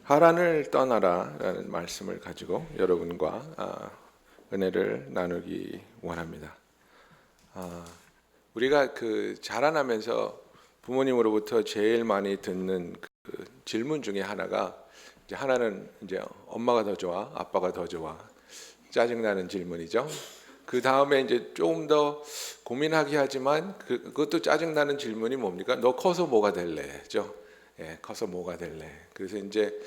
하란을 떠나라라는 말씀을 가지고 여러분과 은혜를 나누기 원합니다. 우리가 자라나면서 부모님으로부터 제일 많이 듣는 그 질문 중에 하나가 이제 하나는 이제 엄마가 더 좋아, 아빠가 더 좋아, 짜증나는 질문이죠. 그 다음에 이제 조금 더 고민하게 하지만 그것도 짜증나는 질문이 뭡니까? 너 커서 뭐가 될래?죠. 예, 커서 뭐가 될래? 그래서 이제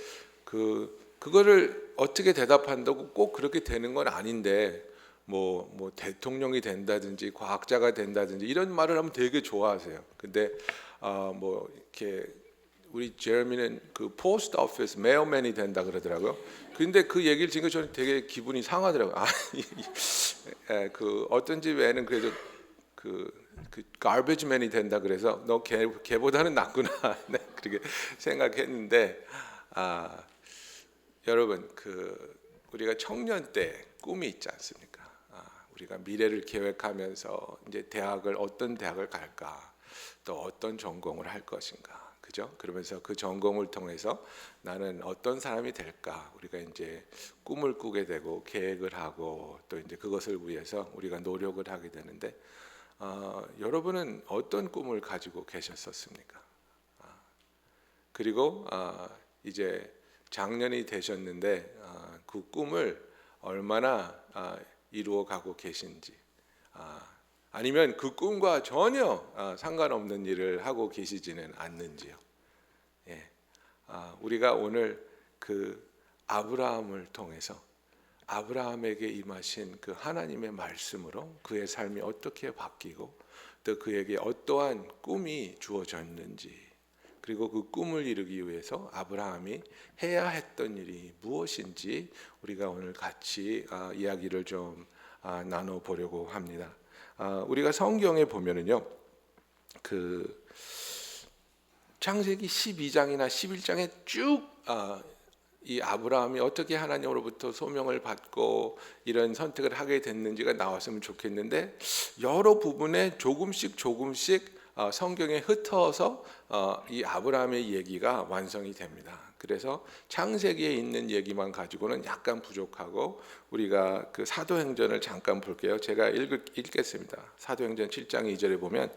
그거를 어떻게 대답한다고 꼭 그렇게 되는 건 아닌데 뭐 대통령이 된다든지 과학자가 된다든지 이런 말을 하면 되게 좋아하세요. 근데 뭐 이렇게 우리 제레미는 그 포스트 오피스 메일맨이 된다 그러더라고요. 근데 그 얘기를 지금 저는 되게 기분이 상하더라고요. 그 어떤 집 애는 그래도 그 가베지맨이 된다 그래서 너 걔보다는 낫구나. 네, 그렇게 생각했는데 여러분 우리가 청년 때 꿈이 있지 않습니까? 우리가 미래를 계획하면서 이제 어떤 대학을 갈까, 또 어떤 전공을 할 것인가, 그죠? 그러면서 그 전공을 통해서 나는 어떤 사람이 될까, 우리가 이제 꿈을 꾸게 되고 계획을 하고 또 이제 그것을 위해서 우리가 노력을 하게 되는데 여러분은 어떤 꿈을 가지고 계셨었습니까? 그리고 이제 작년이 되셨는데 그 꿈을 얼마나 이루어 가고 계신지, 아니면 그 꿈과 전혀 상관없는 일을 하고 계시지는 않는지요. 예. 우리가 오늘 그 아브라함을 통해서 아브라함에게 임하신 그 하나님의 말씀으로 그의 삶이 어떻게 바뀌고 또 그에게 어떠한 꿈이 주어졌는지, 그리고 그 꿈을 이루기 위해서 아브라함이 해야 했던 일이 무엇인지 우리가 오늘 같이 이야기를 좀 나눠 보려고 합니다. 우리가 성경에 보면은요, 그 창세기 12장이나 11장에 쭉 이 아브라함이 어떻게 하나님으로부터 소명을 받고 이런 선택을 하게 됐는지가 나왔으면 좋겠는데, 여러 부분에 조금씩 성경에 흩어서 이 아브라함의 얘기가 완성이 됩니다. 그래서 창세기에 있는 얘기만 가지고는 약간 부족하고, 우리가 그 사도행전을 잠깐 볼게요. 제가 읽겠습니다. 사도행전 7장 2절에 보면,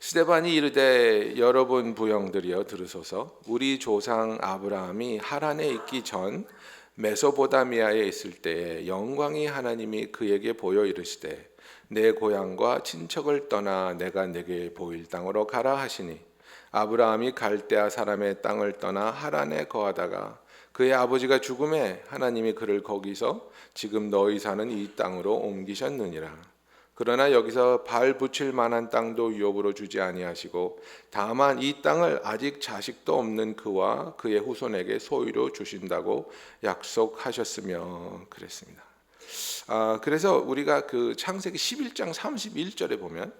스데반이 이르되 여러분 부형들이여 들으소서. 우리 조상 아브라함이 하란에 있기 전 메소포타미아에 있을 때에 영광이 하나님이 그에게 보여 이르시되 내 고향과 친척을 떠나 내가 내게 보일 땅으로 가라 하시니, 아브라함이 갈대아 사람의 땅을 떠나 하란에 거하다가 그의 아버지가 죽음에 하나님이 그를 거기서 지금 너희 사는 이 땅으로 옮기셨느니라. 그러나 여기서 발 붙일 만한 땅도 유업으로 주지 아니하시고 다만 이 땅을 아직 자식도 없는 그와 그의 후손에게 소유로 주신다고 약속하셨으며 그랬습니다. 그래서 우리가 그 창세기 11장 31절에 보면,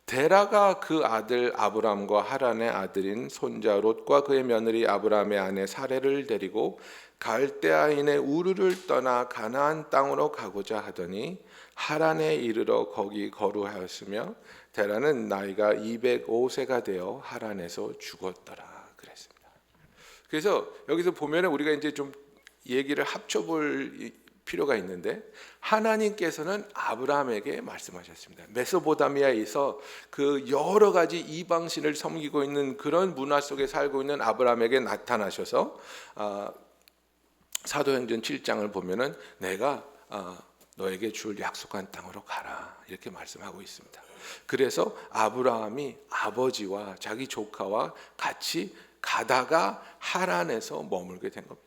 데라가 그 아들 아브람과 하란의 아들인 손자 롯과 그의 며느리 아브람의 아내 사레를 데리고 갈대아인의 우르를 떠나 가나안 땅으로 가고자 하더니 하란에 이르러 거기 거류하였으며 데라는 나이가 205세가 되어 하란에서 죽었더라 그랬습니다. 그래서 여기서 보면 우리가 이제 좀 얘기를 합쳐볼 필요가 있는데, 하나님께서는 아브라함에게 말씀하셨습니다. 메소포타미아에서 그 여러 가지 이방신을 섬기고 있는 그런 문화 속에 살고 있는 아브라함에게 나타나셔서 사도행전 7장을 보면은 내가 너에게 줄 약속한 땅으로 가라 이렇게 말씀하고 있습니다. 그래서 아브라함이 아버지와 자기 조카와 같이 가다가 하란에서 머물게 된 겁니다.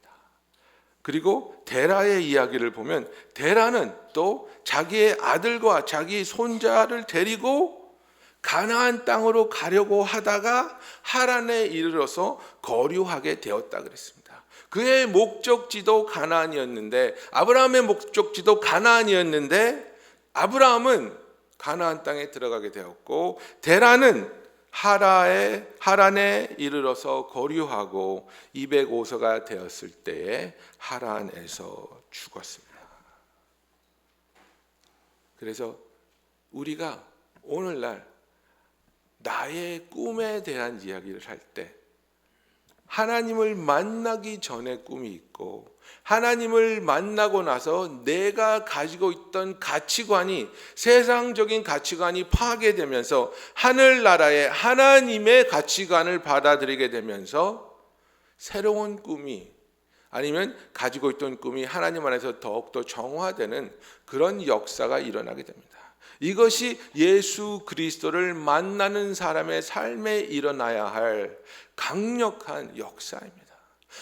그리고 데라의 이야기를 보면 데라는 또 자기의 아들과 자기 손자를 데리고 가나안 땅으로 가려고 하다가 하란에 이르러서 거류하게 되었다 그랬습니다. 그의 목적지도 가나안이었는데, 아브라함의 목적지도 가나안이었는데, 아브라함은 가나안 땅에 들어가게 되었고 데라는 하란에 이르러서 거류하고 205세가 되었을 때에 하란에서 죽었습니다. 그래서 우리가 오늘날 나의 꿈에 대한 이야기를 할 때 하나님을 만나기 전에 꿈이 있고, 하나님을 만나고 나서 내가 가지고 있던 가치관이, 세상적인 가치관이 파괴되면서 하늘나라의 하나님의 가치관을 받아들이게 되면서 새로운 꿈이, 아니면 가지고 있던 꿈이 하나님 안에서 더욱더 정화되는 그런 역사가 일어나게 됩니다. 이것이 예수 그리스도를 만나는 사람의 삶에 일어나야 할 강력한 역사입니다.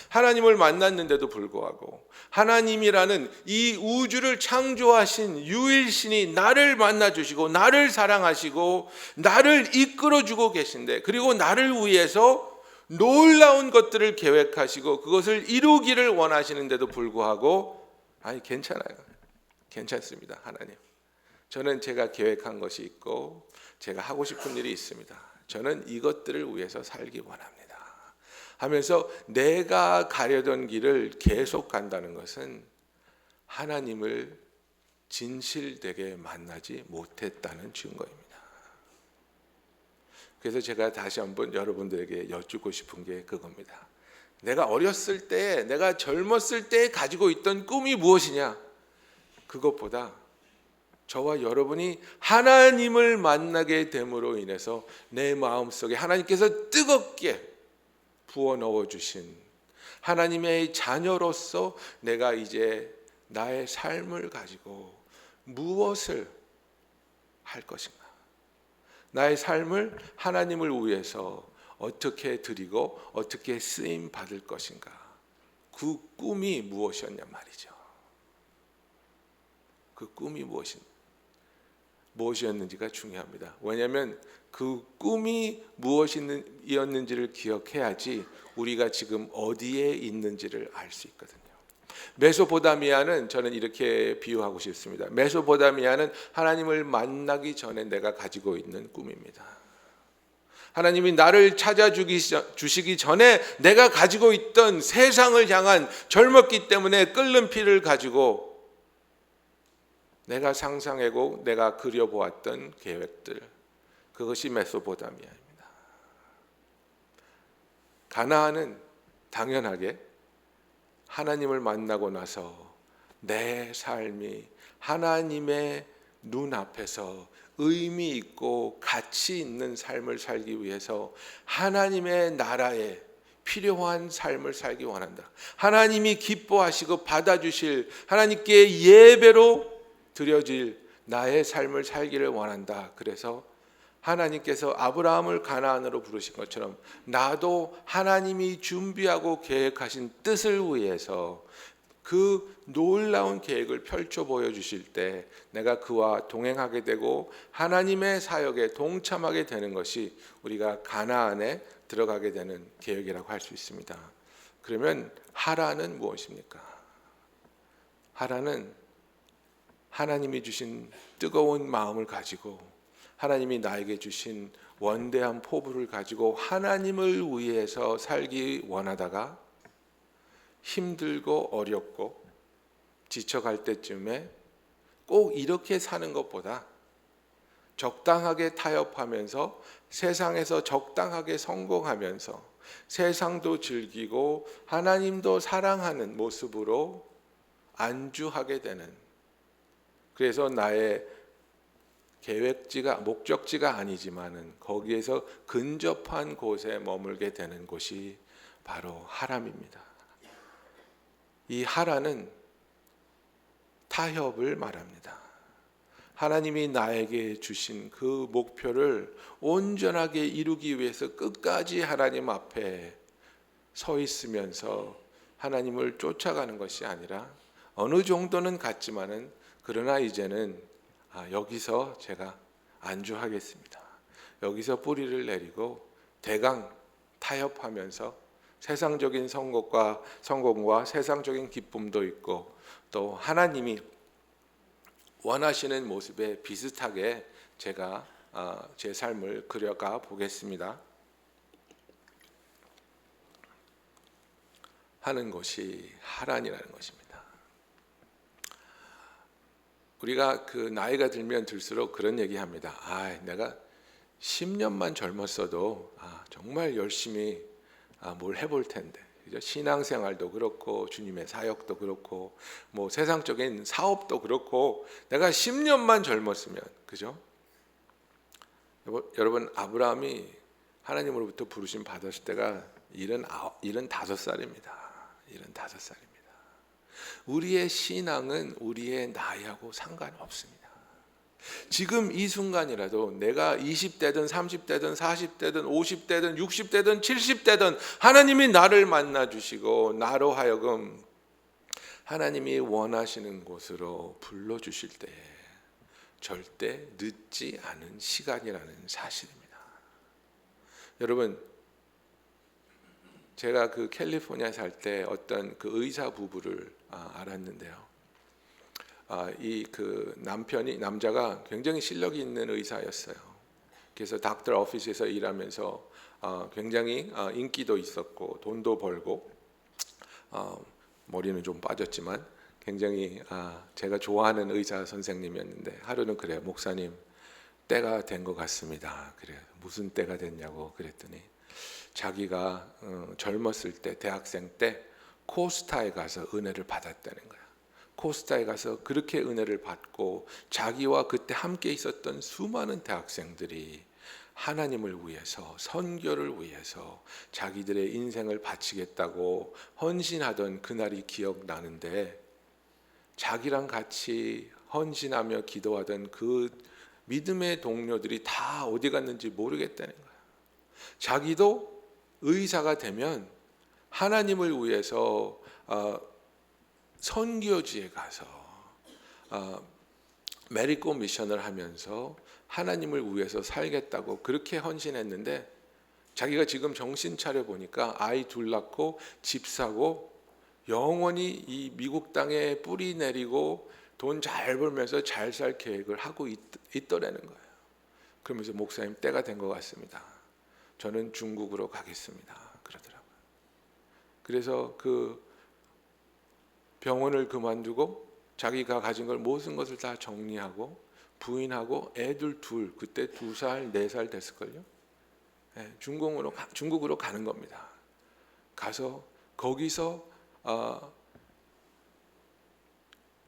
하나님을 만났는데도 불구하고 하나님이라는 이 우주를 창조하신 유일신이 나를 만나주시고 나를 사랑하시고 나를 이끌어주고 계신데, 그리고 나를 위해서 놀라운 것들을 계획하시고 그것을 이루기를 원하시는데도 불구하고, 아니 괜찮아요, 괜찮습니다 하나님, 저는 제가 계획한 것이 있고 제가 하고 싶은 일이 있습니다, 저는 이것들을 위해서 살기 원합니다 하면서 내가 가려던 길을 계속 간다는 것은 하나님을 진실되게 만나지 못했다는 증거입니다. 그래서 제가 다시 한번 여러분들에게 여쭙고 싶은 게 그겁니다. 내가 어렸을 때, 내가 젊었을 때 가지고 있던 꿈이 무엇이냐? 그것보다 저와 여러분이 하나님을 만나게 됨으로 인해서 내 마음속에 하나님께서 뜨겁게 부어 넣어주신 하나님의 자녀로서 내가 이제 나의 삶을 가지고 무엇을 할 것인가? 나의 삶을 하나님을 위해서 어떻게 드리고 어떻게 쓰임 받을 것인가? 그 꿈이 무엇이었냐 말이죠. 그 꿈이 무엇이었는지가 중요합니다. 왜냐하면 그 꿈이 무엇이었는지를 기억해야지 우리가 지금 어디에 있는지를 알 수 있거든요. 메소포타미아는 저는 이렇게 비유하고 싶습니다. 메소포타미아는 하나님을 만나기 전에 내가 가지고 있는 꿈입니다. 하나님이 나를 찾아주시기 전에 내가 가지고 있던 세상을 향한, 젊었기 때문에 끓는 피를 가지고 내가 상상하고 내가 그려보았던 계획들, 그것이 메소포타미아입니다. 가나안은 당연하게 하나님을 만나고 나서 내 삶이 하나님의 눈앞에서 의미 있고 가치 있는 삶을 살기 위해서 하나님의 나라에 필요한 삶을 살기 원한다. 하나님이 기뻐하시고 받아주실, 하나님께 예배로 드려질 나의 삶을 살기를 원한다. 그래서 하나님께서 아브라함을 가나안으로 부르신 것처럼 나도 하나님이 준비하고 계획하신 뜻을 위해서 그 놀라운 계획을 펼쳐 보여주실 때 내가 그와 동행하게 되고 하나님의 사역에 동참하게 되는 것이 우리가 가나안에 들어가게 되는 계획이라고 할 수 있습니다. 그러면 하란은 무엇입니까? 하란은 하나님이 주신 뜨거운 마음을 가지고, 하나님이 나에게 주신 원대한 포부를 가지고 하나님을 위해서 살기 원하다가 힘들고 어렵고 지쳐갈 때쯤에 꼭 이렇게 사는 것보다 적당하게 타협하면서 세상에서 적당하게 성공하면서 세상도 즐기고 하나님도 사랑하는 모습으로 안주하게 되는, 그래서 나의 계획지가, 목적지가 아니지만은 거기에서 근접한 곳에 머물게 되는 곳이 바로 하람입니다. 이 하란은 타협을 말합니다. 하나님이 나에게 주신 그 목표를 온전하게 이루기 위해서 끝까지 하나님 앞에 서 있으면서 하나님을 쫓아가는 것이 아니라 어느 정도는 갔지만은 그러나 이제는 여기서 제가 안주하겠습니다. 여기서 뿌리를 내리고 대강 타협하면서 세상적인 성공과 세상적인 기쁨도 있고 또 하나님이 원하시는 모습에 비슷하게 제가 제 삶을 그려가 보겠습니다 하는 것이 하란이라는 것입니다. 우리가 그 나이가 들면 들수록 그런 얘기합니다. 내가 10년만 젊었어도 정말 열심히 뭘 해볼 텐데, 그죠? 신앙생활도 그렇고 주님의 사역도 그렇고 뭐 세상적인 사업도 그렇고 내가 10년만 젊었으면, 그죠? 여러분, 아브라함이 하나님으로부터 부르심 받았을 때가 75살입니다. 75살입니다. 우리의 신앙은 우리의 나이하고 상관없습니다. 지금 이 순간이라도 내가 20대든 30대든 40대든 50대든 60대든 70대든 하나님이 나를 만나 주시고 나로 하여금 하나님이 원하시는 곳으로 불러주실 때 절대 늦지 않은 시간이라는 사실입니다. 여러분, 제가 그 캘리포니아에 살 때 어떤 그 의사 부부를 알았는데요. 이 그 남자가 굉장히 실력이 있는 의사였어요. 그래서 닥터 오피스에서 일하면서 굉장히 인기도 있었고 돈도 벌고 머리는 좀 빠졌지만 굉장히 제가 좋아하는 의사 선생님이었는데 하루는 그래요. 목사님, 때가 된 것 같습니다. 그래요. 무슨 때가 됐냐고 그랬더니 자기가 젊었을 때, 대학생 때 코스타에 가서 은혜를 받았다는 거야. 코스타에 가서 그렇게 은혜를 받고 자기와 그때 함께 있었던 수많은 대학생들이 하나님을 위해서, 선교를 위해서 자기들의 인생을 바치겠다고 헌신하던 그날이 기억나는데, 자기랑 같이 헌신하며 기도하던 그 믿음의 동료들이 다 어디 갔는지 모르겠다는 거야. 자기도 의사가 되면 하나님을 위해서 선교지에 가서 메디컬 미션을 하면서 하나님을 위해서 살겠다고 그렇게 헌신했는데, 자기가 지금 정신 차려 보니까 아이 둘 낳고 집 사고 영원히 이 미국 땅에 뿌리 내리고 돈 잘 벌면서 잘 살 계획을 하고 있더라는 거예요. 그러면서 목사님, 때가 된 것 같습니다. 저는 중국으로 가겠습니다. 그러더라고요. 그래서 그 병원을 그만두고 자기가 가진 걸 모든 것을 다 정리하고 부인하고 애들 둘, 그때 2살, 4살 됐을걸요. 중국으로 가는 겁니다. 가서 거기서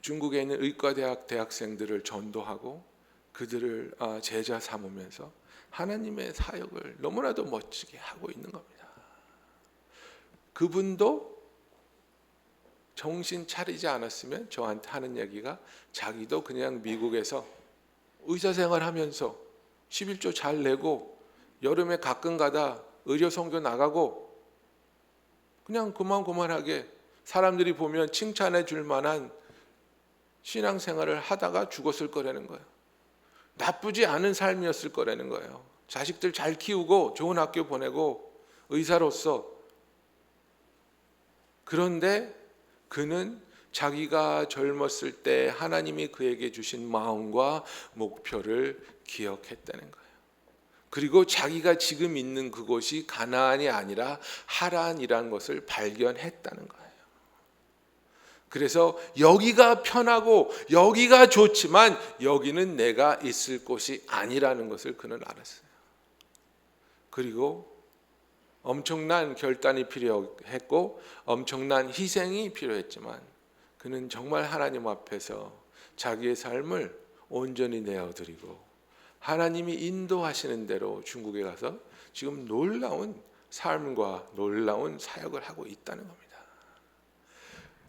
중국에 있는 의과대학 대학생들을 전도하고 그들을 제자 삼으면서 하나님의 사역을 너무나도 멋지게 하고 있는 겁니다. 그분도 정신 차리지 않았으면 저한테 하는 얘기가, 자기도 그냥 미국에서 의사생활 하면서 11조 잘 내고 여름에 가끔 가다 의료 선교 나가고 그냥 그만하게 사람들이 보면 칭찬해 줄 만한 신앙생활을 하다가 죽었을 거라는 거예요. 나쁘지 않은 삶이었을 거라는 거예요. 자식들 잘 키우고 좋은 학교 보내고 의사로서. 그런데 그는 자기가 젊었을 때 하나님이 그에게 주신 마음과 목표를 기억했다는 거예요. 그리고 자기가 지금 있는 그곳이 가나안이 아니라 하란이라는 것을 발견했다는 거예요. 그래서 여기가 편하고 여기가 좋지만 여기는 내가 있을 곳이 아니라는 것을 그는 알았어요. 그리고 엄청난 결단이 필요했고 엄청난 희생이 필요했지만 그는 정말 하나님 앞에서 자기의 삶을 온전히 내어드리고 하나님이 인도하시는 대로 중국에 가서 지금 놀라운 삶과 놀라운 사역을 하고 있다는 겁니다.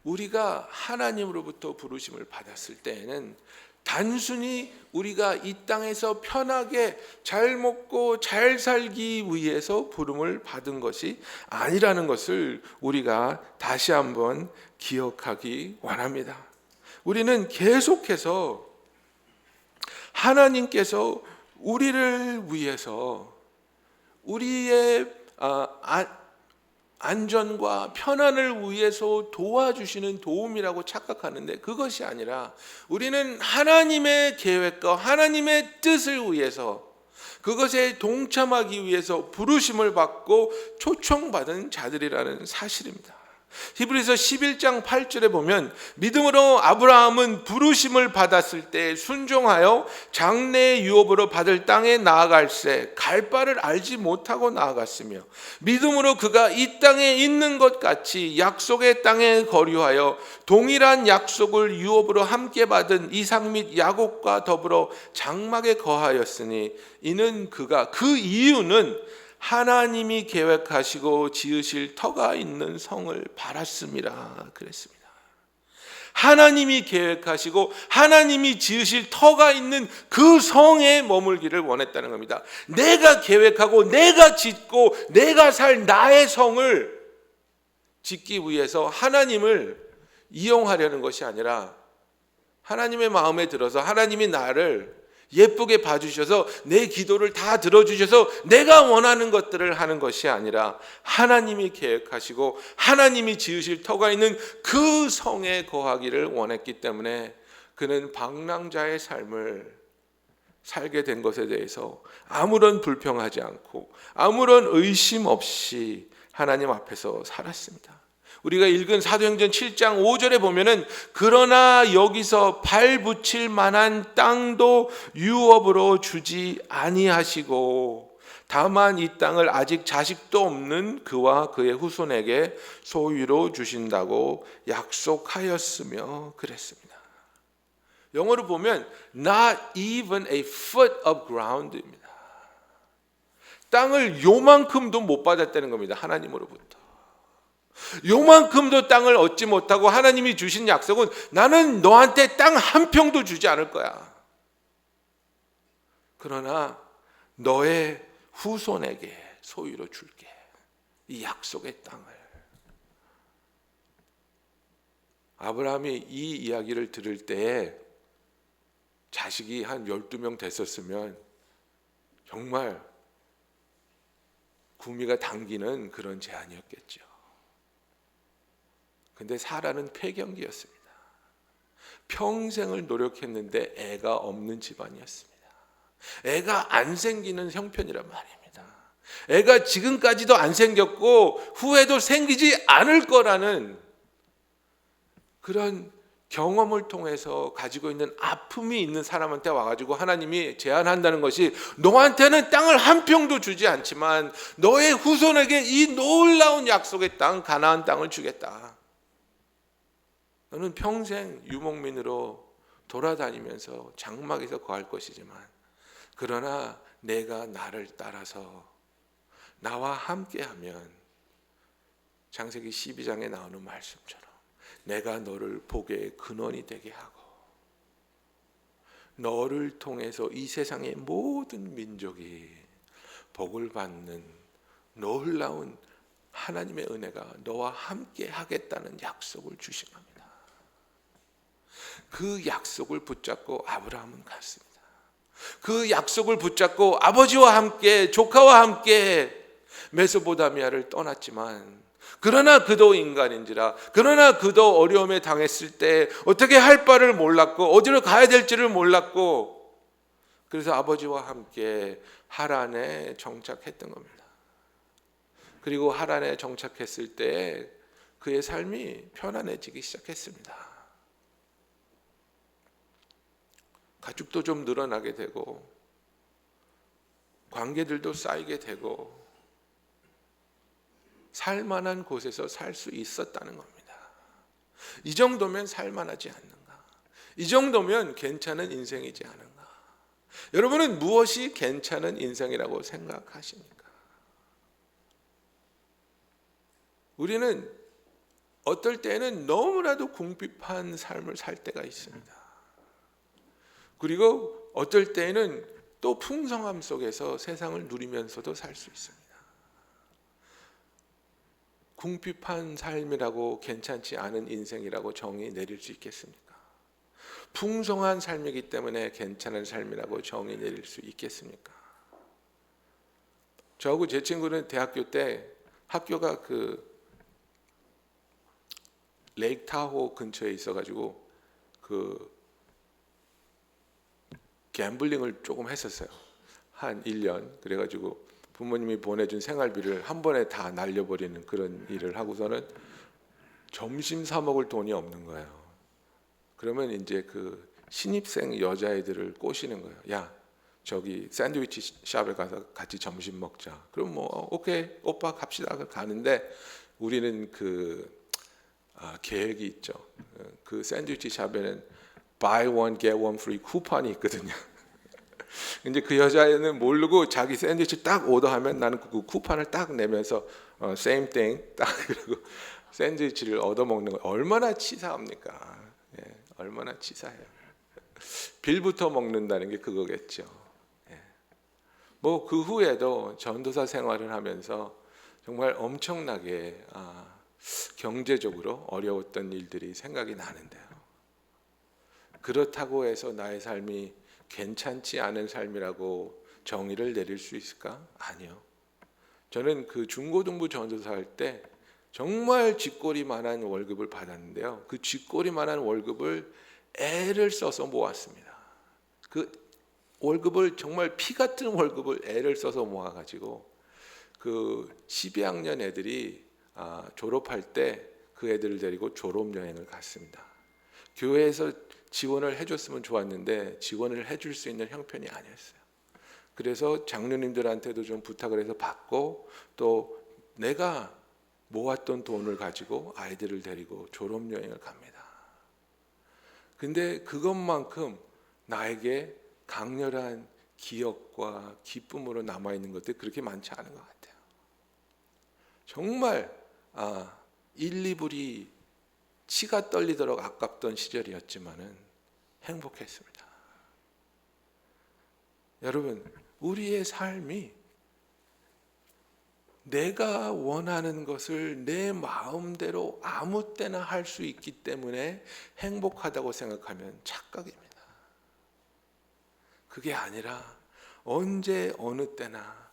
우리가 하나님으로부터 부르심을 받았을 때에는 단순히 우리가 이 땅에서 편하게 잘 먹고 잘 살기 위해서 부름을 받은 것이 아니라는 것을 우리가 다시 한번 기억하기 원합니다. 우리는 계속해서 하나님께서 우리를 위해서 우리의 안전과 편안을 위해서 도와주시는 도움이라고 착각하는데 그것이 아니라 우리는 하나님의 계획과 하나님의 뜻을 위해서 그것에 동참하기 위해서 부르심을 받고 초청받은 자들이라는 사실입니다. 히브리서 11장 8절에 보면 믿음으로 아브라함은 부르심을 받았을 때 순종하여 장래의 유업으로 받을 땅에 나아갈새 갈 바를 알지 못하고 나아갔으며 믿음으로 그가 이 땅에 있는 것 같이 약속의 땅에 거류하여 동일한 약속을 유업으로 함께 받은 이삭 및 야곱과 더불어 장막에 거하였으니 이는 그가 그 이유는 하나님이 계획하시고 지으실 터가 있는 성을 바랐습니다. 그랬습니다. 하나님이 계획하시고 하나님이 지으실 터가 있는 그 성에 머물기를 원했다는 겁니다. 내가 계획하고 내가 짓고 내가 살 나의 성을 짓기 위해서 하나님을 이용하려는 것이 아니라 하나님의 마음에 들어서 하나님이 나를 예쁘게 봐주셔서 내 기도를 다 들어주셔서 내가 원하는 것들을 하는 것이 아니라 하나님이 계획하시고 하나님이 지으실 터가 있는 그 성에 거하기를 원했기 때문에 그는 방랑자의 삶을 살게 된 것에 대해서 아무런 불평하지 않고 아무런 의심 없이 하나님 앞에서 살았습니다. 우리가 읽은 사도행전 7장 5절에 보면은 그러나 여기서 발 붙일 만한 땅도 유업으로 주지 아니하시고 다만 이 땅을 아직 자식도 없는 그와 그의 후손에게 소유로 주신다고 약속하였으며 그랬습니다. 영어로 보면 not even a foot of ground입니다. 땅을 요만큼도 못 받았다는 겁니다. 하나님으로부터. 요만큼도 땅을 얻지 못하고 하나님이 주신 약속은 나는 너한테 땅 한 평도 주지 않을 거야. 그러나 너의 후손에게 소유로 줄게. 이 약속의 땅을. 아브라함이 이 이야기를 들을 때에 자식이 한 12명 됐었으면 정말 구미가 당기는 그런 제안이었겠죠. 근데 사라는 폐경기였습니다. 평생을 노력했는데 애가 없는 집안이었습니다. 애가 안 생기는 형편이란 말입니다. 애가 지금까지도 안 생겼고 후에도 생기지 않을 거라는 그런 경험을 통해서 가지고 있는 아픔이 있는 사람한테 와가지고 하나님이 제안한다는 것이 너한테는 땅을 한 평도 주지 않지만 너의 후손에게 이 놀라운 약속의 땅 가나안 땅을 주겠다. 너는 평생 유목민으로 돌아다니면서 장막에서 거할 것이지만 그러나 내가 나를 따라서 나와 함께하면 창세기 12장에 나오는 말씀처럼 내가 너를 복의 근원이 되게 하고 너를 통해서 이 세상의 모든 민족이 복을 받는 놀라운 하나님의 은혜가 너와 함께 하겠다는 약속을 주신 겁니다. 그 약속을 붙잡고 아브라함은 갔습니다. 그 약속을 붙잡고 아버지와 함께 조카와 함께 메소포타미아를 떠났지만 그러나 그도 인간인지라 그러나 그도 어려움에 당했을 때 어떻게 할 바를 몰랐고 어디로 가야 될지를 몰랐고 그래서 아버지와 함께 하란에 정착했던 겁니다. 그리고 하란에 정착했을 때 그의 삶이 편안해지기 시작했습니다. 가축도 좀 늘어나게 되고 관계들도 쌓이게 되고 살만한 곳에서 살 수 있었다는 겁니다. 이 정도면 살만하지 않는가? 이 정도면 괜찮은 인생이지 않은가? 여러분은 무엇이 괜찮은 인생이라고 생각하십니까? 우리는 어떨 때는 너무나도 궁핍한 삶을 살 때가 있습니다. 그리고 어떨 때는 또 풍성함 속에서 세상을 누리면서도 살 수 있습니다. 궁핍한 삶이라고 괜찮지 않은 인생이라고 정의 내릴 수 있겠습니까? 풍성한 삶이기 때문에 괜찮은 삶이라고 정의 내릴 수 있겠습니까? 저하고 제 친구는 대학교 때 학교가 그 레이크 타호 근처에 있어가지고 그 갬블링을 조금 했었어요. 한 1년. 그래가지고 부모님이 보내준 생활비를 한 번에 다 날려버리는 그런 일을 하고서는 점심 사 먹을 돈이 없는 거예요. 그러면 이제 그 신입생 여자애들을 꼬시는 거예요. 야, 저기 샌드위치 샵에 가서 같이 점심 먹자. 그럼 뭐 오케이 오빠 갑시다. 가는데 우리는 계획이 있죠. 그 샌드위치 샵에는 buy one get one free 쿠폰이 있거든요. 이제 그 여자애는 모르고 자기 샌드위치 딱 오더하면 나는 그 쿠폰을 딱 내면서 same thing 딱 그리고 샌드위치를 얻어 먹는 거 얼마나 치사합니까? 예, 얼마나 치사해요. 빌부터 먹는다는 게 그거겠죠. 예. 뭐 그 후에도 전도사 생활을 하면서 정말 엄청나게 경제적으로 어려웠던 일들이 생각이 나는데요. 그렇다고 해서 나의 삶이 괜찮지 않은 삶이라고 정의를 내릴 수 있을까? 아니요. 저는 그 중고등부 전도사 할 때 정말 쥐꼬리만한 월급을 받았는데요. 그 쥐꼬리만한 월급을 애를 써서 모았습니다. 그 월급을 정말 피 같은 월급을 애를 써서 모아가지고 그 12학년 애들이 졸업할 때 그 애들을 데리고 졸업 여행을 갔습니다. 교회에서 지원을 해줬으면 좋았는데 지원을 해줄 수 있는 형편이 아니었어요. 그래서 장로님들한테도 좀 부탁을 해서 받고 또 내가 모았던 돈을 가지고 아이들을 데리고 졸업 여행을 갑니다. 근데 그것만큼 나에게 강렬한 기억과 기쁨으로 남아있는 것들이 그렇게 많지 않은 것 같아요. 정말 1, 2불이 치가 떨리도록 아깝던 시절이었지만은 행복했습니다. 여러분, 우리의 삶이 내가 원하는 것을 내 마음대로 아무 때나 할 수 있기 때문에 행복하다고 생각하면 착각입니다. 그게 아니라 언제 어느 때나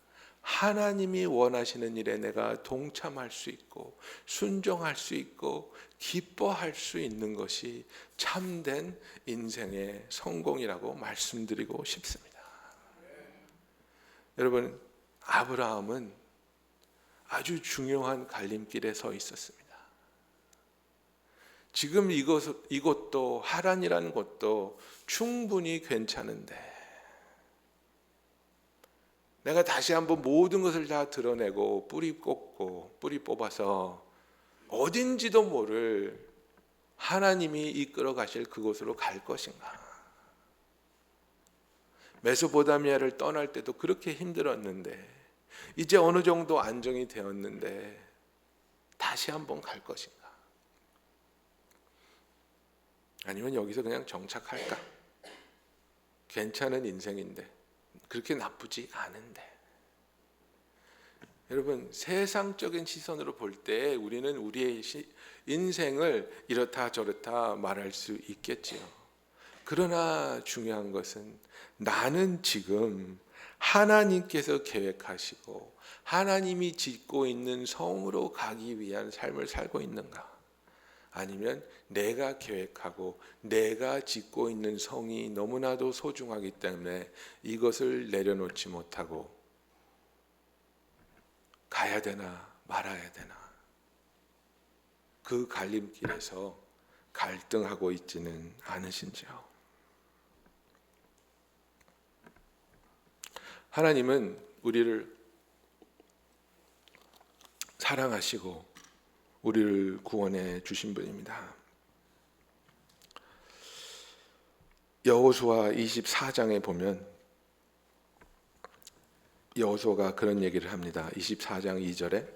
하나님이 원하시는 일에 내가 동참할 수 있고 순종할 수 있고 기뻐할 수 있는 것이 참된 인생의 성공이라고 말씀드리고 싶습니다. 여러분, 아브라함은 아주 중요한 갈림길에 서 있었습니다. 지금 이곳도 하란이라는 곳도 충분히 괜찮은데 내가 다시 한번 모든 것을 다 드러내고 뿌리 꽂고 뿌리 뽑아서 어딘지도 모를 하나님이 이끌어 가실 그곳으로 갈 것인가? 메소포타미아를 떠날 때도 그렇게 힘들었는데 이제 어느 정도 안정이 되었는데 다시 한번 갈 것인가? 아니면 여기서 그냥 정착할까? 괜찮은 인생인데 그렇게 나쁘지 않은데. 여러분, 세상적인 시선으로 볼 때 우리는 우리의 인생을 이렇다 저렇다 말할 수 있겠지요. 그러나 중요한 것은 나는 지금 하나님께서 계획하시고 하나님이 짓고 있는 성으로 가기 위한 삶을 살고 있는가? 아니면 내가 계획하고 내가 짓고 있는 성이 너무나도 소중하기 때문에 이것을 내려놓지 못하고 가야 되나 말아야 되나 그 갈림길에서 갈등하고 있지는 않으신지요? 하나님은 우리를 사랑하시고 우리를 구원해 주신 분입니다. 여호수아 24장에 보면 여호수아가 그런 얘기를 합니다. 24장 2절에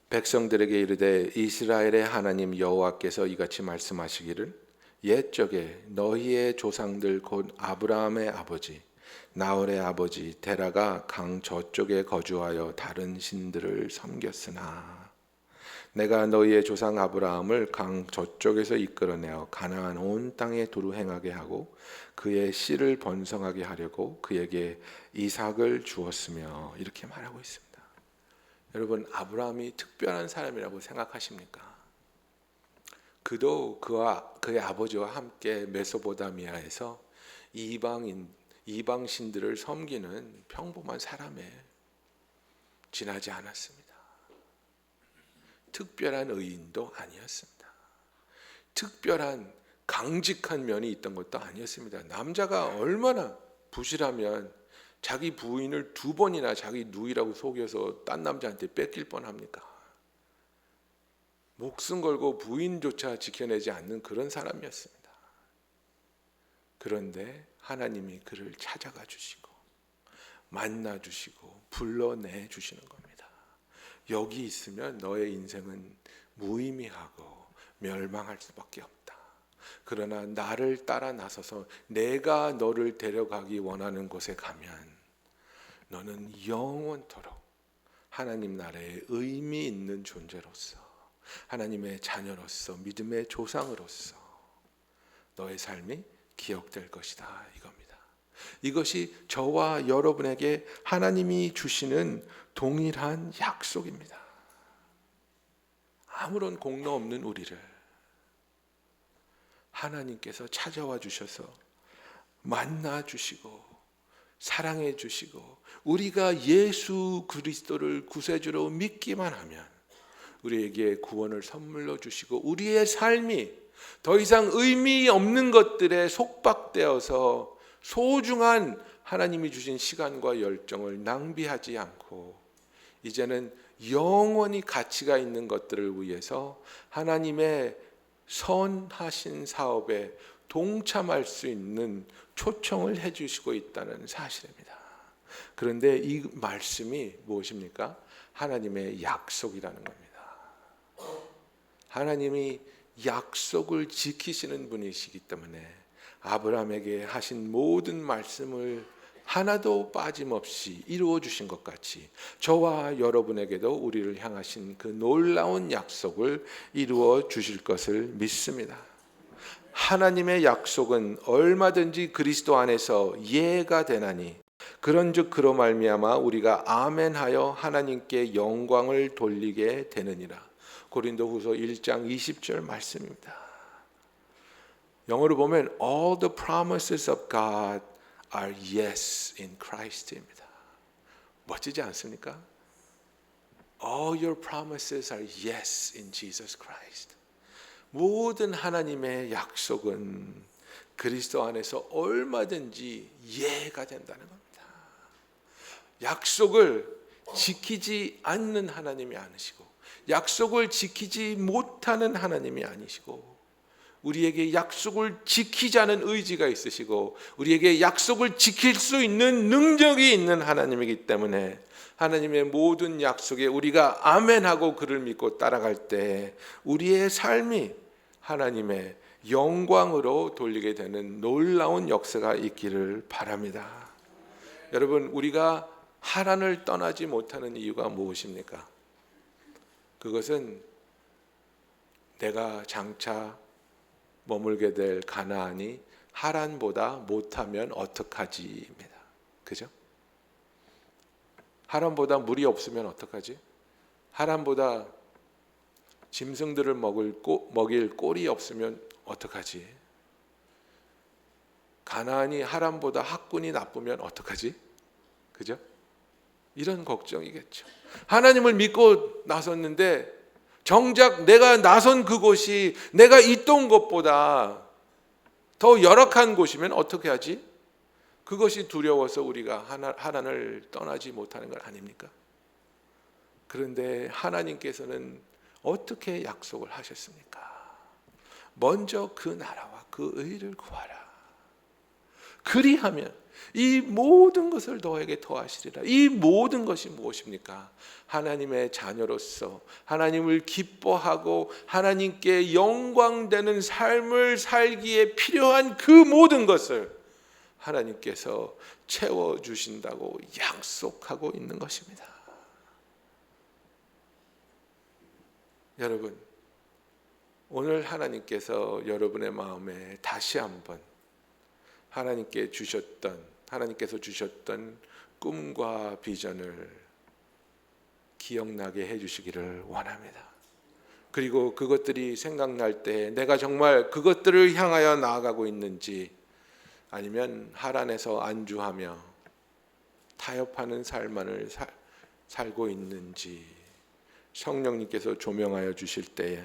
백성들에게 이르되 이스라엘의 하나님 여호와께서 이같이 말씀하시기를 옛적에 너희의 조상들 곧 아브라함의 아버지 나홀의 아버지 데라가 강 저쪽에 거주하여 다른 신들을 섬겼으나 내가 너희의 조상 아브라함을 강 저쪽에서 이끌어내어 가나안 온 땅에 두루 행하게 하고 그의 씨를 번성하게 하려고 그에게 이삭을 주었으며 이렇게 말하고 있습니다. 여러분, 아브라함이 특별한 사람이라고 생각하십니까? 그도 그와 그의 아버지와 함께 메소포타미아에서 이방 신들을 섬기는 평범한 사람에 지나지 않았습니다. 특별한 의인도 아니었습니다. 특별한 강직한 면이 있던 것도 아니었습니다. 남자가 얼마나 부실하면 자기 부인을 2번이나 자기 누이라고 속여서 딴 남자한테 뺏길 뻔합니까? 목숨 걸고 부인조차 지켜내지 않는 그런 사람이었습니다. 그런데 하나님이 그를 찾아가 주시고 만나 주시고 불러내 주시는 겁니다. 여기 있으면 너의 인생은 무의미하고 멸망할 수밖에 없다. 그러나 나를 따라 나서서 내가 너를 데려가기 원하는 곳에 가면 너는 영원토록 하나님 나라의 의미 있는 존재로서, 하나님의 자녀로서, 믿음의 조상으로서 너의 삶이 기억될 것이다, 이겁니다. 이것이 저와 여러분에게 하나님이 주시는 동일한 약속입니다. 아무런 공로 없는 우리를 하나님께서 찾아와 주셔서 만나 주시고 사랑해 주시고, 우리가 예수 그리스도를 구세주로 믿기만 하면 우리에게 구원을 선물로 주시고, 우리의 삶이 더 이상 의미 없는 것들에 속박되어서 소중한 하나님이 주신 시간과 열정을 낭비하지 않고 이제는 영원히 가치가 있는 것들을 위해서 하나님의 선하신 사업에 동참할 수 있는 초청을 해주시고 있다는 사실입니다. 그런데 이 말씀이 무엇입니까? 하나님의 약속이라는 겁니다. 하나님이 약속을 지키시는 분이시기 때문에 아브라함에게 하신 모든 말씀을 하나도 빠짐없이 이루어 주신 것 같이 저와 여러분에게도 우리를 향하신 그 놀라운 약속을 이루어 주실 것을 믿습니다. 하나님의 약속은 얼마든지 그리스도 안에서 예가 되나니 그런즉 그로 말미암아 우리가 아멘하여 하나님께 영광을 돌리게 되느니라. 고린도후서 1장 20절 말씀입니다. 영어로 보면 all the promises of God are yes in Christ입니다. 멋지지 않습니까? All your promises are yes in Jesus Christ. 모든 하나님의 약속은 그리스도 안에서 얼마든지 예가 된다는 겁니다. 약속을 지키지 않는 하나님이 아니시고, 약속을 지키지 못하는 하나님이 아니시고, 우리에게 약속을 지키자는 의지가 있으시고 우리에게 약속을 지킬 수 있는 능력이 있는 하나님이기 때문에 하나님의 모든 약속에 우리가 아멘하고 그를 믿고 따라갈 때 우리의 삶이 하나님의 영광으로 돌리게 되는 놀라운 역사가 있기를 바랍니다. 여러분, 우리가 하란을 떠나지 못하는 이유가 무엇입니까? 그것은 내가 장차 머물게 될 가나안이 하란보다 못하면 어떡하지입니다. 그죠? 하란보다 물이 없으면 어떡하지? 하란보다 짐승들을 먹일 꼴이 없으면 어떡하지? 가나안이 하란보다 학군이 나쁘면 어떡하지? 그죠? 이런 걱정이겠죠. 하나님을 믿고 나섰는데 정작 내가 나선 그곳이 내가 있던 곳보다 더 열악한 곳이면 어떻게 하지? 그것이 두려워서 우리가 하나님을 떠나지 못하는 건 아닙니까? 그런데 하나님께서는 어떻게 약속을 하셨습니까? 먼저 그 나라와 그 의를 구하라. 그리하면 이 모든 것을 너에게 더하시리라. 이 모든 것이 무엇입니까? 하나님의 자녀로서 하나님을 기뻐하고 하나님께 영광되는 삶을 살기에 필요한 그 모든 것을 하나님께서 채워주신다고 약속하고 있는 것입니다. 여러분, 오늘 하나님께서 여러분의 마음에 다시 한번 하나님께서 주셨던 꿈과 비전을 기억나게 해주시기를 원합니다. 그리고 그것들이 생각날 때 내가 정말 그것들을 향하여 나아가고 있는지, 아니면 하란에서 안주하며 타협하는 삶만을 살고 있는지, 성령님께서 조명하여 주실 때에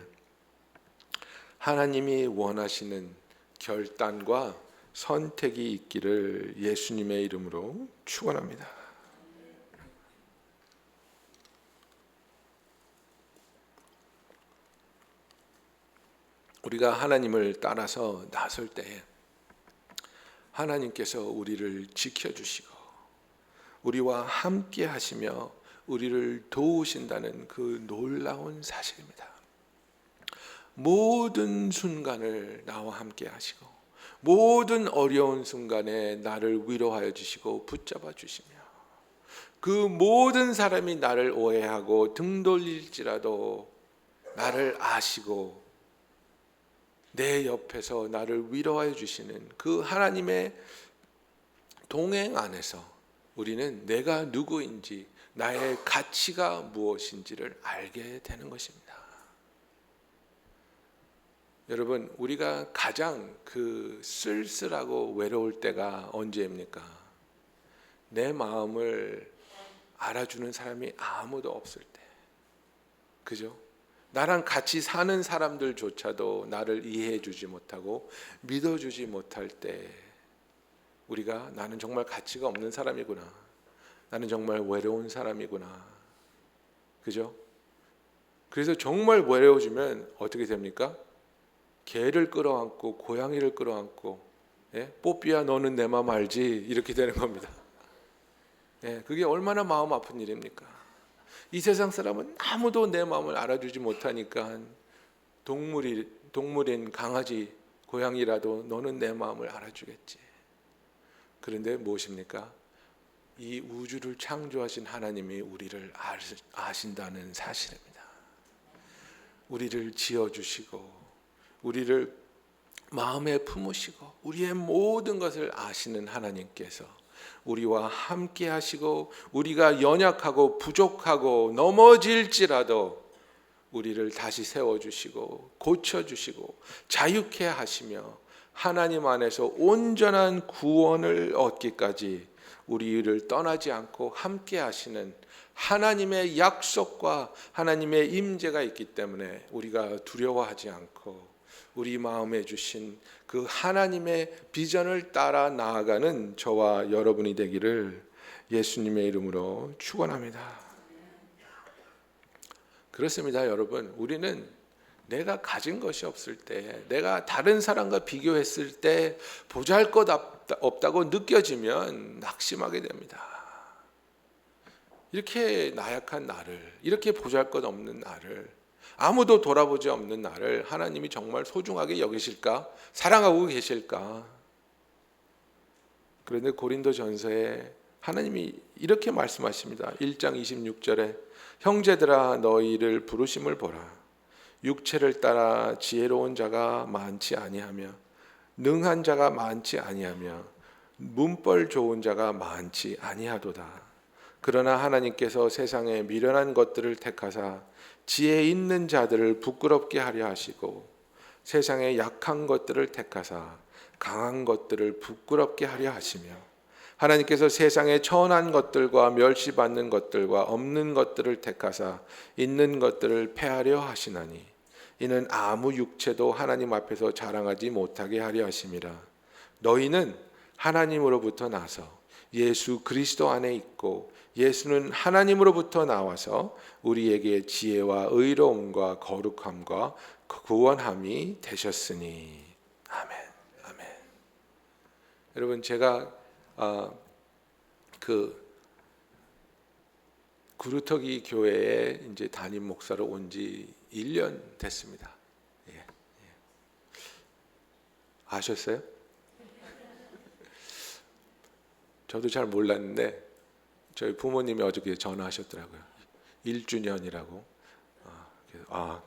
하나님이 원하시는 결단과 선택이 있기를 예수님의 이름으로 축원합니다. 우리가 하나님을 따라서 나설 때에 하나님께서 우리를 지켜주시고 우리와 함께 하시며 우리를 도우신다는 그 놀라운 사실입니다. 모든 순간을 나와 함께 하시고 모든 어려운 순간에 나를 위로하여 주시고 붙잡아 주시며 그 모든 사람이 나를 오해하고 등 돌릴지라도 나를 아시고 내 옆에서 나를 위로하여 주시는 그 하나님의 동행 안에서 우리는 내가 누구인지 나의 가치가 무엇인지를 알게 되는 것입니다. 여러분, 우리가 가장 그 쓸쓸하고 외로울 때가 언제입니까? 내 마음을 알아주는 사람이 아무도 없을 때. 그죠? 나랑 같이 사는 사람들조차도 나를 이해해 주지 못하고 믿어주지 못할 때 우리가 나는 정말 가치가 없는 사람이구나. 나는 정말 외로운 사람이구나. 그죠? 그래서 정말 외로워지면 어떻게 됩니까? 개를 끌어안고 고양이를 끌어안고 뽀삐야 너는 내 마음 알지? 이렇게 되는 겁니다. 그게 얼마나 마음 아픈 일입니까? 이 세상 사람은 아무도 내 마음을 알아주지 못하니까 동물인 강아지, 고양이라도 너는 내 마음을 알아주겠지. 그런데 무엇입니까? 이 우주를 창조하신 하나님이 우리를 아신다는 사실입니다. 우리를 지어주시고 우리를 마음에 품으시고 우리의 모든 것을 아시는 하나님께서 우리와 함께 하시고 우리가 연약하고 부족하고 넘어질지라도 우리를 다시 세워주시고 고쳐주시고 자유케 하시며 하나님 안에서 온전한 구원을 얻기까지 우리를 떠나지 않고 함께 하시는 하나님의 약속과 하나님의 임재가 있기 때문에 우리가 두려워하지 않고 우리 마음에 주신 그 하나님의 비전을 따라 나아가는 저와 여러분이 되기를 예수님의 이름으로 축원합니다. 그렇습니다, 여러분. 우리는 내가 가진 것이 없을 때, 내가 다른 사람과 비교했을 때 보잘것없다고 느껴지면 낙심하게 됩니다. 이렇게 나약한 나를, 이렇게 보잘것없는 나를, 아무도 돌아보지 없는 나를 하나님이 정말 소중하게 여기실까? 사랑하고 계실까? 그런데 고린도전서에 하나님이 이렇게 말씀하십니다. 1장 26절에 형제들아 너희를 부르심을 보라. 육체를 따라 지혜로운 자가 많지 아니하며 능한 자가 많지 아니하며 문벌 좋은 자가 많지 아니하도다. 그러나 하나님께서 세상에 미련한 것들을 택하사 지혜 있는 자들을 부끄럽게 하려 하시고 세상에 약한 것들을 택하사 강한 것들을 부끄럽게 하려 하시며 하나님께서 세상에 천한 것들과 멸시받는 것들과 없는 것들을 택하사 있는 것들을 패하려 하시나니 이는 아무 육체도 하나님 앞에서 자랑하지 못하게 하려 하심이라. 너희는 하나님으로부터 나서 예수 그리스도 안에 있고 예수는 하나님으로부터 나와서 우리에게 지혜와 의로움과 거룩함과 구원함이 되셨으니. 아멘. 아멘. 여러분, 제가 구루터기 교회에 이제 담임 목사로 온 지 1년 됐습니다. 예. 아셨어요? 저도 잘 몰랐는데 저희 부모님이 어저께 전화하셨더라고요. 1주년이라고.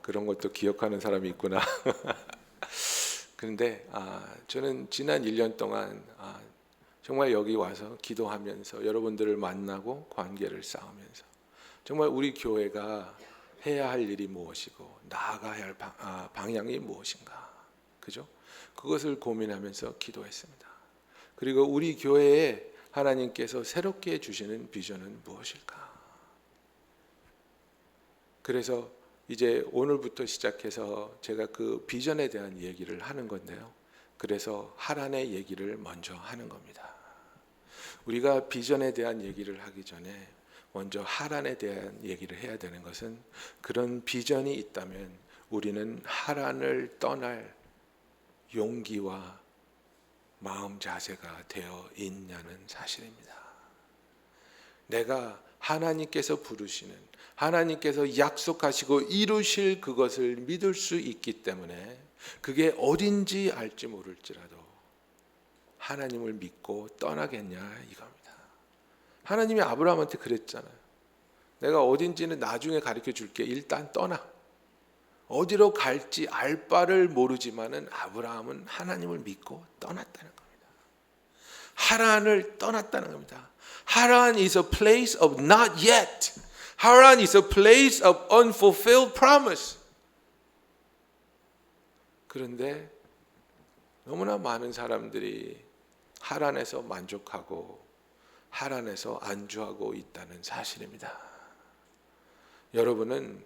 그런 것도 기억하는 사람이 있구나. 그런데 저는 지난 1년 동안 정말 여기 와서 기도하면서 여러분들을 만나고 관계를 쌓으면서 정말 우리 교회가 해야 할 일이 무엇이고 나아가야 할 방향이 무엇인가, 그죠? 그것을 고민하면서 기도했습니다. 그리고 우리 교회에 하나님께서 새롭게 주시는 비전은 무엇일까? 그래서 이제 오늘부터 시작해서 제가 그 비전에 대한 얘기를 하는 건데요. 그래서 하란의 얘기를 먼저 하는 겁니다. 우리가 비전에 대한 얘기를 하기 전에 먼저 하란에 대한 얘기를 해야 되는 것은, 그런 비전이 있다면 우리는 하란을 떠날 용기와 마음 자세가 되어 있냐는 사실입니다. 내가 하나님께서 부르시는, 하나님께서 약속하시고 이루실 그것을 믿을 수 있기 때문에, 그게 어딘지 알지 모를지라도 하나님을 믿고 떠나겠냐 이겁니다. 하나님이 아브라함한테 그랬잖아요. 내가 어딘지는 나중에 가르쳐 줄게. 일단 떠나. 어디로 갈지 알 바를 모르지만은 아브라함은 하나님을 믿고 떠났다는 겁니다. 하란을 떠났다는 겁니다. 하란 is a place of not yet. 하란 is a place of unfulfilled promise. 그런데 너무나 많은 사람들이 하란에서 만족하고 하란에서 안주하고 있다는 사실입니다. 여러분은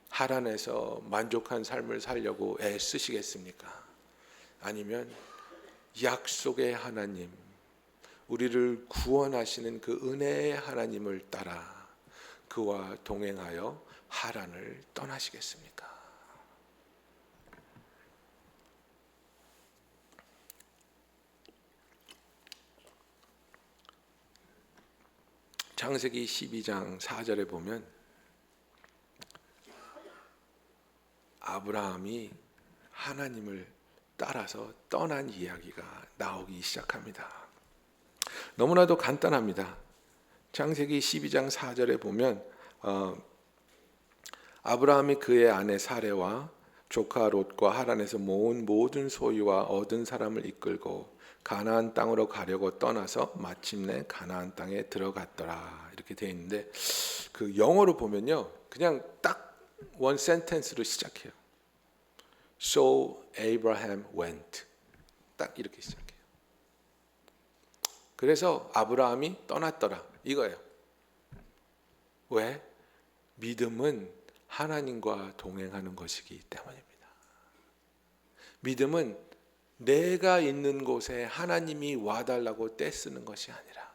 하란에서 만족한 삶을 살려고 애쓰시겠습니까? 아니면 약속의 하나님, 우리를 구원하시는 그 은혜의 하나님을 따라 그와 동행하여 하란을 떠나시겠습니까? 창세기 12장 4절에 보면 아브라함이 하나님을 따라서 떠난 이야기가 나오기 시작합니다. 너무나도 간단합니다. 창세기 12장 4절에 보면 아브라함이 그의 아내 사레와 조카 롯과 하란에서 모은 모든 소유와 얻은 사람을 이끌고 가나안 땅으로 가려고 떠나서 마침내 가나안 땅에 들어갔더라, 이렇게 되어 있는데, 그 영어로 보면요 그냥 딱 원 센텐스로 시작해요. So Abraham went. 딱 이렇게 시작해요. 그래서 아브라함이 떠났더라 이거예요. 왜? 믿음은 하나님과 동행하는 것이기 때문입니다. 믿음은 내가 있는 곳에 하나님이 와달라고 떼쓰는 것이 아니라,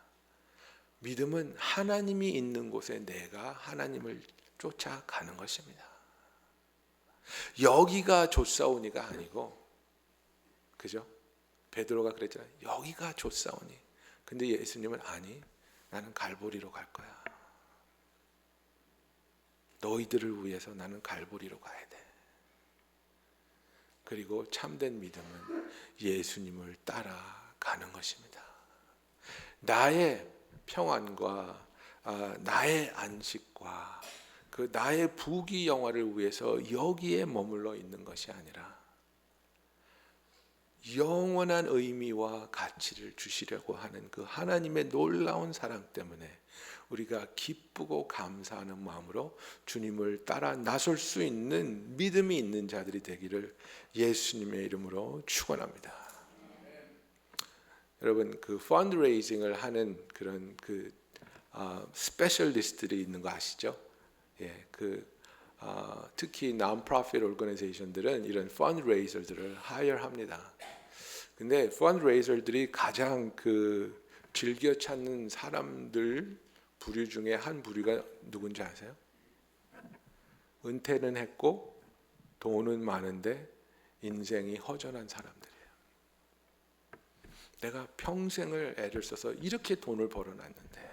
믿음은 하나님이 있는 곳에 내가 하나님을 쫓아가는 것입니다. 여기가 좋사오니가 아니고, 그죠? 베드로가 그랬잖아요. 여기가 좋사오니. 근데 예수님은 아니, 나는 갈보리로 갈 거야. 너희들을 위해서 나는 갈보리로 가야 돼. 그리고 참된 믿음은 예수님을 따라가는 것입니다. 나의 평안과 나의 안식과 그 나의 부귀영화를 위해서 여기에 머물러 있는 것이 아니라, 영원한 의미와 가치를 주시려고 하는 그 하나님의 놀라운 사랑 때문에 우리가 기쁘고 감사하는 마음으로 주님을 따라 나설 수 있는 믿음이 있는 자들이 되기를 예수님의 이름으로 축원합니다. 여러분, 그 펀드레이징을 하는 그런 그 스페셜리스트들이 있는 거 아시죠? 예, 특히 non-profit organization들은 이런 펀드레이저들을 하이어합니다. 근데 펀드레이저들이 가장 그 즐겨 찾는 사람들 부류 중에 한 부류가 누군지 아세요? 은퇴는 했고 돈은 많은데 인생이 허전한 사람들이에요. 내가 평생을 애를 써서 이렇게 돈을 벌어놨는데,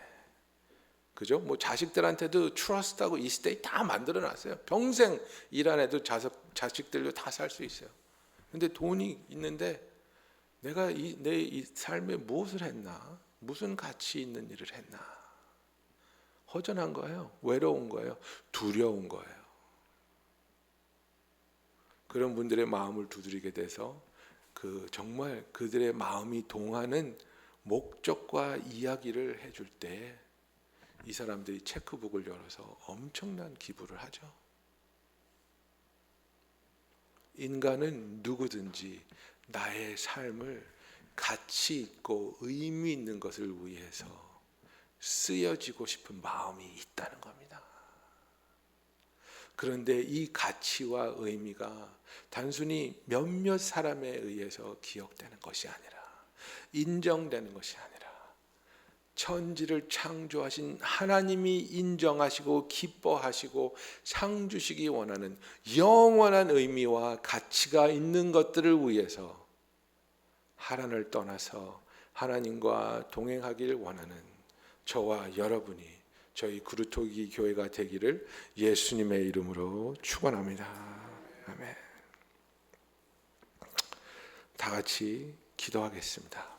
그죠? 뭐 자식들한테도 트러스트하고 이스테이트 다 만들어놨어요. 평생 일 안 해도 자식들도 다 살 수 있어요. 근데 돈이 있는데 내가 내 이 삶에 무엇을 했나? 무슨 가치 있는 일을 했나? 허전한 거예요. 외로운 거예요. 두려운 거예요. 그런 분들의 마음을 두드리게 돼서 정말 그들의 마음이 동하는 목적과 이야기를 해줄 때 이 사람들이 체크북을 열어서 엄청난 기부를 하죠. 인간은 누구든지 나의 삶을 가치 있고 의미 있는 것을 위해서 쓰여지고 싶은 마음이 있다는 겁니다. 그런데 이 가치와 의미가 단순히 몇몇 사람에 의해서 기억되는 것이 아니라, 인정되는 것이 아니라, 천지를 창조하신 하나님이 인정하시고 기뻐하시고 상 주시기 원하는 영원한 의미와 가치가 있는 것들을 위해서 하나님을 떠나서 하나님과 동행하길 원하는 저와 여러분이, 저희 그루터기 교회가 되기를 예수님의 이름으로 축원합니다. 아멘. 다 같이 기도하겠습니다.